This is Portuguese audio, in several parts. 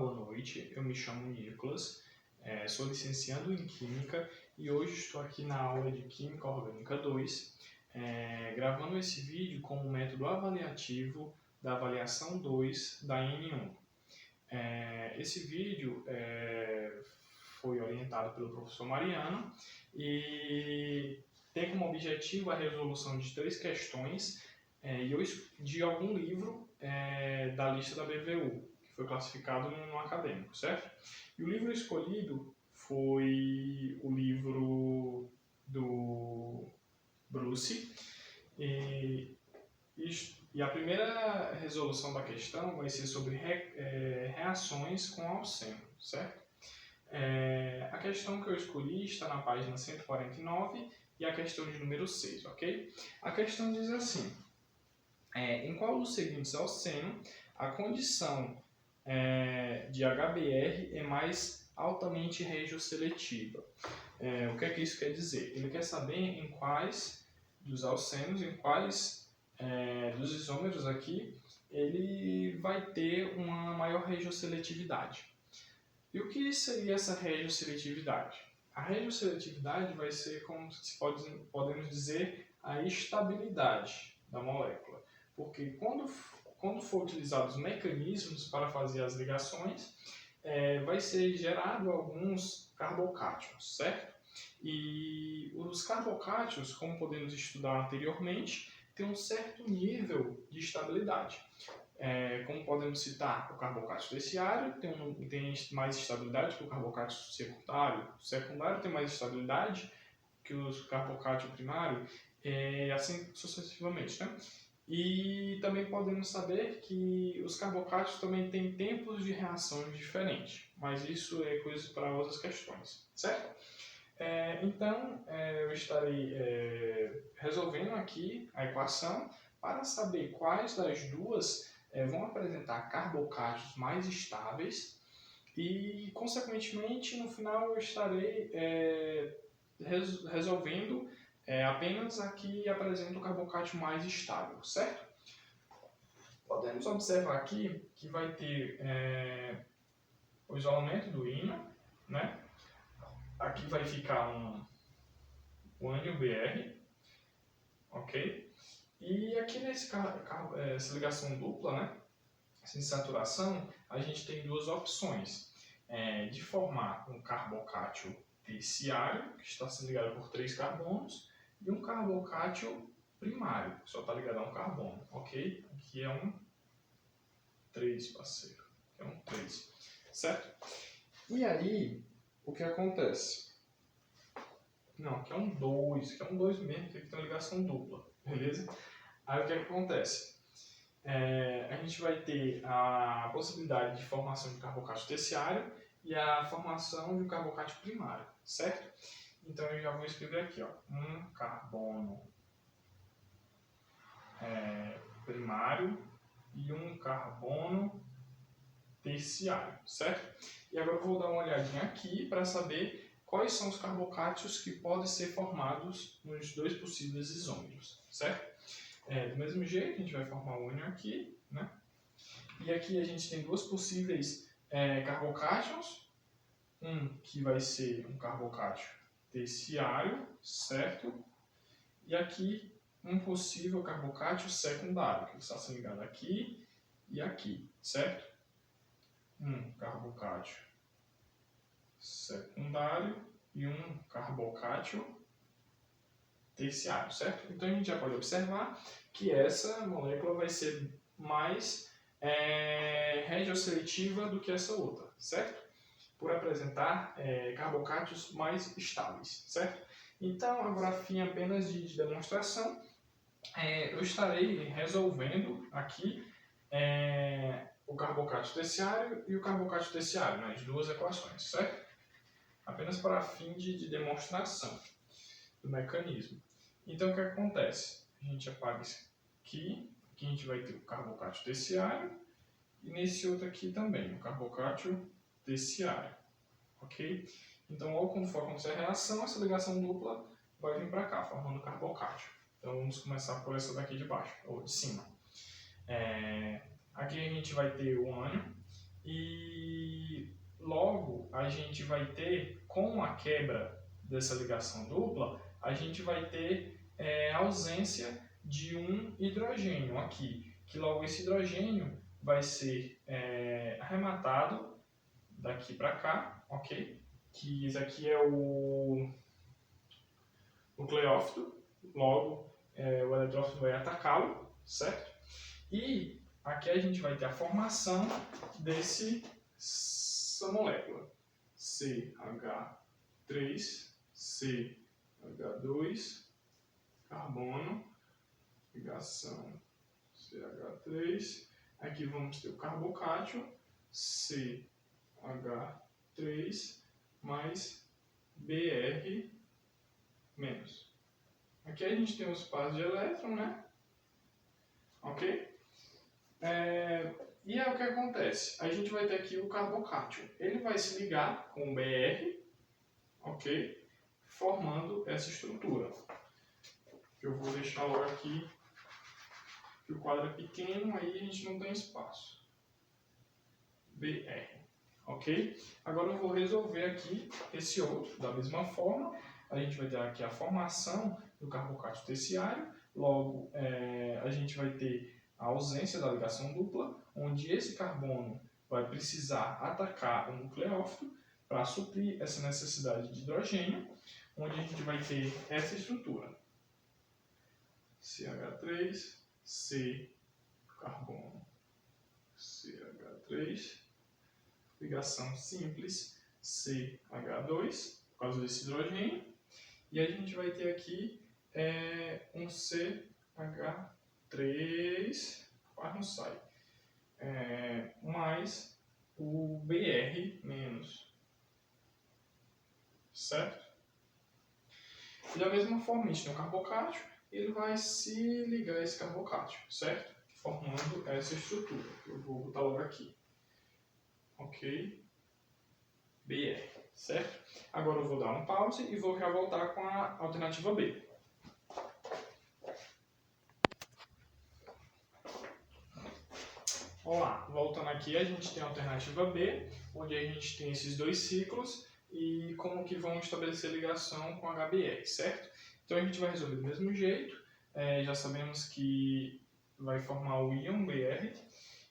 boa noite. Eu me chamo Nicolas, sou licenciado em Química e hoje estou aqui na aula de Química Orgânica 2, gravando esse vídeo com o método avaliativo da avaliação 2 da N1. Esse vídeo foi orientado pelo professor Mariano e tem como objetivo a resolução de 3 questões de algum livro da lista da BVU, que foi classificado no acadêmico, certo? E o livro escolhido foi o livro do Bruce, e a primeira resolução da questão vai ser sobre reações com alceno, certo? A questão que eu escolhi está na página 149 e a questão de número 6, ok? A questão diz assim: em qual dos seguintes alceno a condição de HBr é mais altamente regioseletiva? O que é que isso quer dizer? Ele quer saber em quais dos alcenos, em quais dos isômeros aqui, ele vai ter uma maior regioseletividade. E o que seria essa regioseletividade? A regioseletividade vai ser, como podemos dizer, a estabilidade da molécula. Porque quando for utilizados mecanismos para fazer as ligações, vai ser gerado alguns carbocátions, certo? E os carbocátions, como podemos estudar anteriormente, têm um certo nível de estabilidade. Como podemos citar, o carbocátio terciário tem mais estabilidade que o carbocátio secundário. O secundário tem mais estabilidade que o carbocátio primário, assim sucessivamente, né? E também podemos saber que os carbocátios também têm tempos de reação diferentes, mas isso é coisa para outras questões, certo? Então, eu estarei resolvendo aqui a equação para saber quais das duas vão apresentar carbocátios mais estáveis e, consequentemente, no final eu estarei resolvendo apenas a que apresenta o carbocátio mais estável, certo? Podemos observar aqui que vai ter o isolamento do íon, né? Aqui vai ficar um ânion Br, ok? E aqui essa ligação dupla, né? Essa saturação, a gente tem duas opções. De formar um carbocátio terciário, que está sendo ligado por 3 carbonos, e um carbocátio primário, que só está ligado a um carbono, ok? Aqui é um 3, parceiro. Aqui é um 3, certo? E aí, o que acontece? Não, aqui é um 2, aqui é um 2 mesmo, que aqui tem uma ligação dupla, beleza? Aí o que acontece? A gente vai ter a possibilidade de formação de carbocátio terciário e a formação de um carbocátio primário, certo? Então eu já vou escrever aqui, ó, um carbono primário e um carbono terciário, certo? E agora eu vou dar uma olhadinha aqui para saber quais são os carbocátios que podem ser formados nos 2 possíveis isômeros, certo? Do mesmo jeito, a gente vai formar o ânion aqui, né? E aqui a gente tem 2 possíveis carbocátions, um que vai ser um carbocátio terciário, certo? E aqui um possível carbocátio secundário, que está sendo ligado aqui e aqui, certo? Um carbocátio secundário e um carbocátio terciário, certo? Então a gente já pode observar que essa molécula vai ser mais regioseletiva do que essa outra, certo? Por apresentar carbocátios mais estáveis, certo? Então, a grafinha apenas de demonstração, eu estarei resolvendo aqui o carbocátio terciário e o carbocátio terciário, nas 2 equações, certo? Apenas para fim de demonstração do mecanismo. Então, o que acontece? A gente apaga isso aqui a gente vai ter o carbocátio terciário e nesse outro aqui também, o carbocátio terciário, ok? Então, logo quando for acontecer a reação, essa ligação dupla vai vir para cá, formando o carbocátio. Então, vamos começar por essa daqui de baixo, ou de cima. Aqui a gente vai ter o ânion e gente vai ter, com a quebra dessa ligação dupla, a gente vai ter ausência de um hidrogênio aqui, que logo esse hidrogênio vai ser arrematado daqui para cá, ok? Que isso aqui é o nucleófilo, logo o eletrófilo vai atacá-lo, certo? E aqui a gente vai ter a formação dessa molécula, CH3, CH2, carbono, ligação CH3, aqui vamos ter o carbocátio, CH3 mais Br menos. Aqui a gente tem os pares de elétron, né? Ok? E é o que acontece. A gente vai ter aqui o carbocátio. Ele vai se ligar com o Br, ok? Formando essa estrutura. Eu vou deixar logo aqui, que o quadro é pequeno, aí a gente não tem espaço. Br, ok? Agora eu vou resolver aqui esse outro, da mesma forma. A gente vai ter aqui a formação do carbocátio terciário, logo a gente vai ter a ausência da ligação dupla, onde esse carbono vai precisar atacar o nucleófilo para suprir essa necessidade de hidrogênio, onde a gente vai ter essa estrutura. CH3, C, carbono, CH3, ligação simples, CH2, por causa desse hidrogênio, e a gente vai ter aqui um CH3, quase não sai, mais o Br menos, certo? E da mesma forma, a gente tem o carbocátio, ele vai se ligar a esse carbocátio, certo? Formando essa estrutura, que eu vou botar logo aqui. Ok? Br, certo? Agora eu vou dar um pause e vou já voltar com a alternativa B. Olá, voltando aqui, a gente tem a alternativa B, onde a gente tem esses dois ciclos e como que vão estabelecer ligação com HBr, certo? Então a gente vai resolver do mesmo jeito, já sabemos que vai formar o íon Br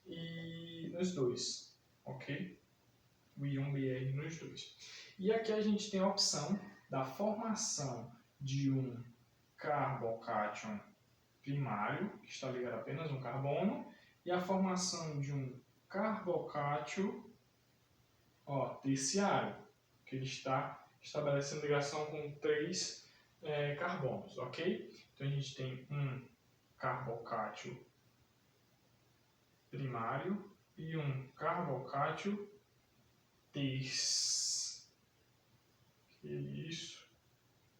e nos dois, ok? O íon Br nos dois. E aqui a gente tem a opção da formação de um carbocátion primário, que está ligado a apenas um carbono, e a formação de um carbocátio terciário, que ele está estabelecendo ligação com 3 carbonos, ok? Então a gente tem um carbocátio primário e um carbocátio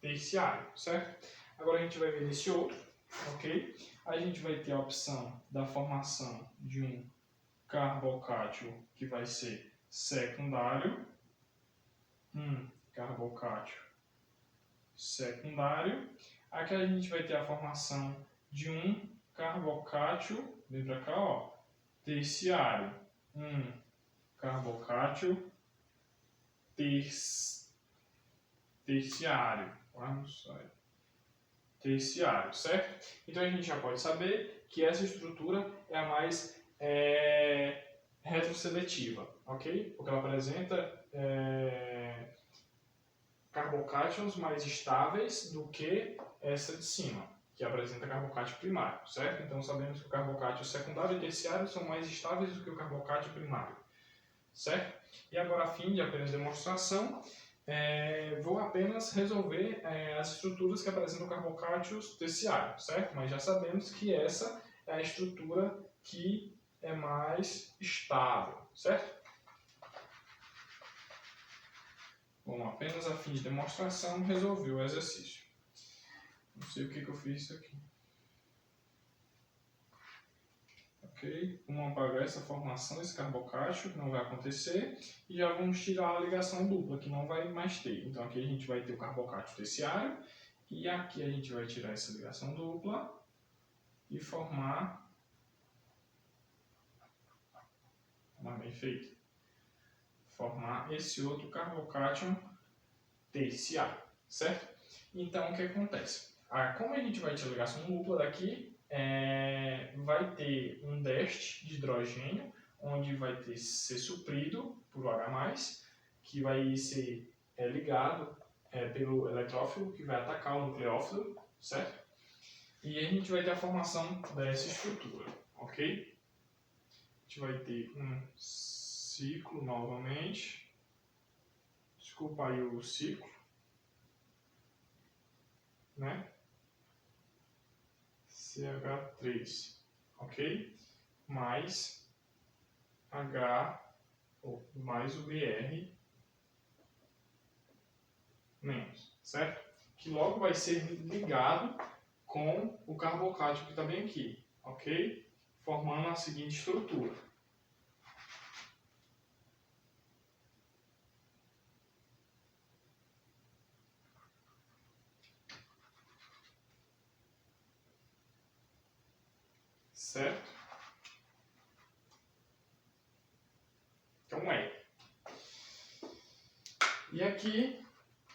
terciário, certo? Agora a gente vai ver esse outro, ok? A gente vai ter a opção da formação de um carbocátio que vai ser secundário, um carbocátio secundário. Aqui a gente vai ter a formação de um carbocátio, vem para cá, ó, terciário, um carbocátio terciário, terciário, certo? Então a gente já pode saber que essa estrutura é a mais retroseletiva, ok? Porque ela apresenta carbocátions mais estáveis do que essa de cima, que apresenta carbocátio primário, certo? Então sabemos que o carbocátio secundário e terciário são mais estáveis do que o carbocátio primário, certo? E agora, a fim de apenas demonstração, vou apenas resolver as estruturas que apresentam carbocátios terciários, certo? Mas já sabemos que essa é a estrutura que é mais estável, certo? Bom, apenas a fim de demonstração, resolvi o exercício. Não sei o que eu fiz isso aqui. Ok? Vamos apagar essa formação desse carbocátio, que não vai acontecer, e já vamos tirar a ligação dupla, que não vai mais ter. Então aqui a gente vai ter o carbocátio terciário, e aqui a gente vai tirar essa ligação dupla e formar uma bem feita. formar esse outro carbocátion terciário, certo? Então, o que acontece? Como a gente vai ter ligação dupla daqui, vai ter um déficit de hidrogênio, onde vai ser suprido por H+, que vai ser ligado pelo eletrófilo, que vai atacar o nucleófilo, certo? E a gente vai ter a formação dessa estrutura, ok? A gente vai ter um ciclo novamente. Desculpa aí o ciclo, né? CH3, ok? Mais mais o Br menos, certo? Que logo vai ser ligado com o carbocátion que está bem aqui, ok? Formando a seguinte estrutura. Certo? Então E aqui,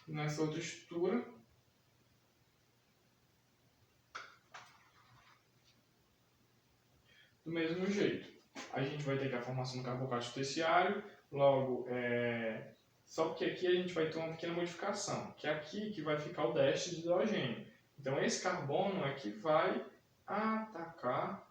nessa outra estrutura, do mesmo jeito. A gente vai ter que a formação do carbocátion terciário, logo, só que aqui a gente vai ter uma pequena modificação, que é aqui que vai ficar o déficit de hidrogênio. Então esse carbono é que vai atacar